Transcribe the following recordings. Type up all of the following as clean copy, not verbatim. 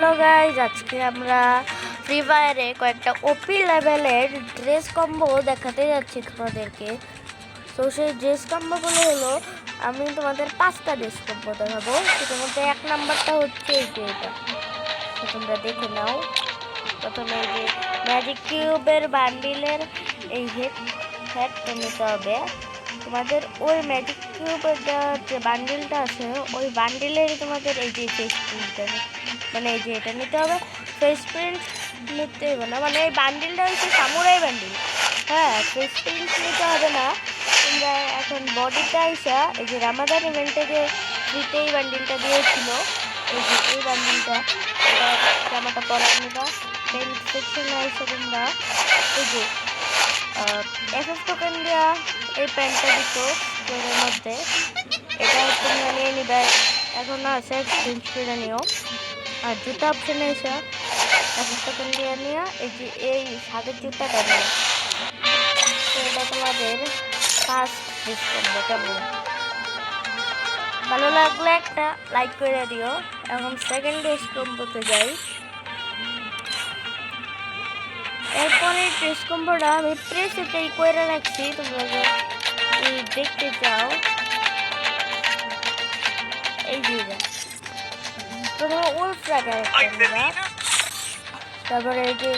Hello guys, আজকে আমরা free ফায়ারে কয়েকটা ওপি লেভেলের ড্রেস কম্বো দেখাতে যাচ্ছি তোমাদেরকে। তো সেই ড্রেস কম্বোগুলো হলো, আমি তোমাদের 5টা ড্রেস কম্বো দেখাবো। সেটার মধ্যে 1 নাম্বারটা হচ্ছে এই যে এটা, তো তোমরা দেখে নাও। প্রথমে এই যে ম্যাজিক কিউবের বান্ডিলের এই হেডটা নিতে হবে তোমাদের। ওই ম্যাজিক কিউবের যে বান্ডিলটা আছে, ওই বান্ডিলেরই তোমাদের এই যে ফেস প্রিন্টটা, মানে এই যে এটা নিতে হবে। ফেস প্রিন্ট নিতে হবে না, মানে এই বান্ডিলটা হচ্ছে সামুরাই বান্ডিল। হ্যাঁ, ফেস প্রিন্ট নিতে হবে না। তোমরা এখন বডিটা আইসা এই যে রামাদান ইভেন্টে যে ফ্রিতে এই বান্ডিলটা দিয়েছিল, এই যে এই বান্ডিলটা, এটা জামাটা পরা নিবা। পেন্ট সেকশনে আইসা তোমরা এই যে FF টোকেন দেওয়া এই প্যান্টটা দিত স্টোরের মধ্যে, এটা তোমরা নিয়ে নিবে। এখন আছে জিন্স করে নিও। আর জুতা অপশানে এসে FF টোকেন দিয়ে নিয়ে এই যে এই সাদের জুতাটা নিও। তো এটা তোমাদের ফার্স্ট ড্রেস কম্বো। কেমন ভালো লাগলে একটা লাইক করে দিও। এখন সেকেন্ড ড্রেস কম্বোতে যাই। এরপরে ড্রেস কম্বোটা আমি প্রেসেতেই করে রাখছি, তোমরা দেখতে চাও। এই যে প্রথমে উলফ্রা ক্যারেক্টার, তারপরে এই যে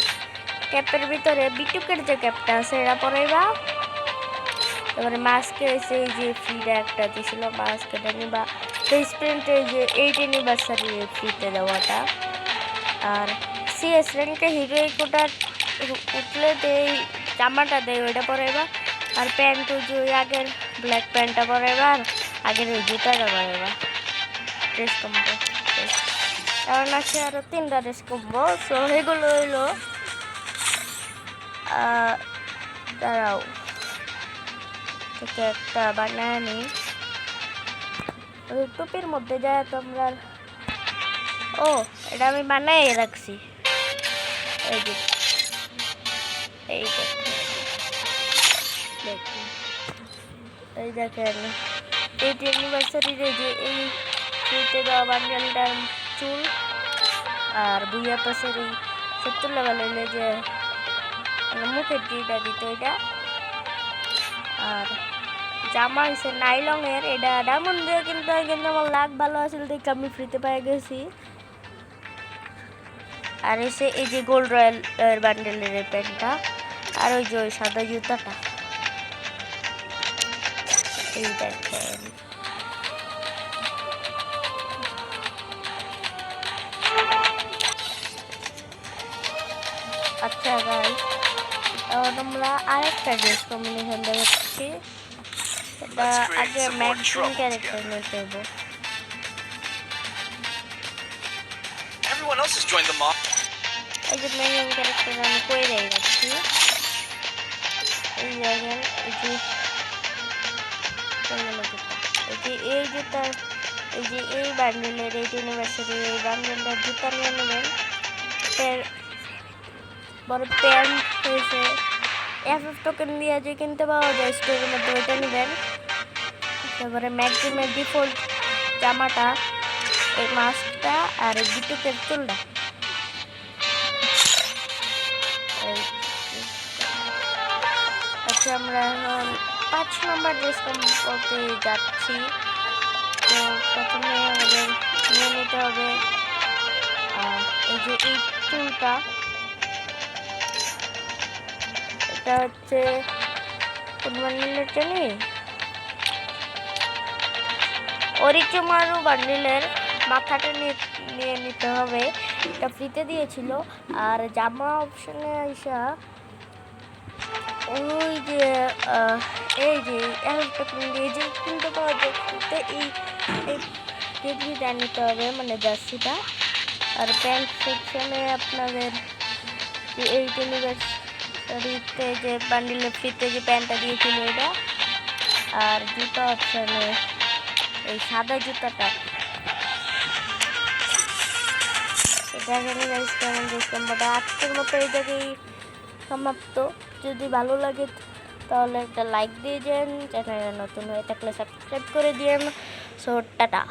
ক্যাপের ভিতরে বিটুকের যে ক্যাপটা আছে এটা পরাইবা। তারপরে মাস্কে এসে এই যে ফ্রিটা একটা দিয়েছিল, মাস্কটা নিবা। ফেস প্রিন্ট এই যে 8 অ্যানিভার্সারি ফ্রিতে দেওয়াটা। আর CS র্যাঙ্কে হিরোইক ওটা উঠলে দেই জামাটা দেয়, ওইটা পরাইবা। আর প্যান্ট ওই যে আগের ব্ল্যাক প্যান্টটা পরাইবা, আর আগের ওই জুতাটা পরাইবা। ড্রেস কম্বো কারণ আছে আরও 3টা ড্রেস কম্বো। সো এগুলো হইলো, দাঁড়াও থেকে একটা বানায় নি। ওই টুপির মধ্যে যায় তোমরা। ও, এটা আমি বানাই রাখছি। এই যে এই দেখেন 8 অ্যানিভার্সারির যে এই ফ্রিতে দেওয়া বান্ডেলটার চুল, আর বুইয়া পাশের এই 70 লেভেলের যে মুখের যেটা দিত এটা। আর জামা হয়েছে নাইলনের, এটা ডায়মন্ড দিয়ে কিন্তু আমার লাগ ভালো আছিল দেখে আমি ফ্রিতে পেয়ে গেছি। আর এসে এই যে গোল্ড রয়্যাল বান্ডেলের প্যান্টটা, আর ওই যে ওই সাদা জুতাটা। এই দেখেন আচ্ছা গাইস, আমরা আরেকটা ড্রেস কম্বিনেশন দেখাচ্ছি। এটা আগে ম্যাক্সিম ক্যারেক্টার নিতে হবে। এই যে মেইন ক্যারেক্টার আমি কই রাখছি। এই দেখেন এই যে এই জুতা, এই যে এই বান্ডেলের 8 অ্যানিভার্সারি এই বান্ডেলটার জুতা নিয়ে নেবেন। বড় প্যান্ট হয়েছে FF টোকেন দিয়ে যে কিনতে পাওয়া যায় স্টোরের মধ্যে, ওইটা নেবেন। তারপরে ম্যাক্সিমের ডিফল্ট জামাটা, এই মাস্কটা, আর এই বিটুকের চুলটা। আচ্ছা, আমরা এখন 5 নম্বর ড্রেস কম্বোতে যাচ্ছি। তো প্রথমে আমাদের নিয়ে নিতে হবে এই যে এই চুলটা। এটা হচ্ছে কোন বান্ডিলের জানি, অরিচুমারু বান্ডিলের মাথাটা নিয়ে নিতে হবে। এটা ফ্রিতে দিয়েছিল। আর জামা অপশনে আইসা ওই যে এই যে দিয়ে যে কিনতে পাওয়া যায় এই ডিগ্রিটা নিতে হবে, মানে জার্সিটা। আর প্যান্ট সেকশনে আপনাদের 8 অ্যানিভার্সারিতে যে বান্ডিলের ফ্রিতে যে প্যান্টটা দিয়েছিল এটা। আর জুতা অপশানে এই সাদা জুতাটা। আজকের মতো এই জায়গায় সমাপ্ত। যদি ভালো লাগে তাহলে একটা লাইক দিয়ে যান, চ্যানেলে নতুন হয়ে থাকলে সাবস্ক্রাইব করে দিন। So tata.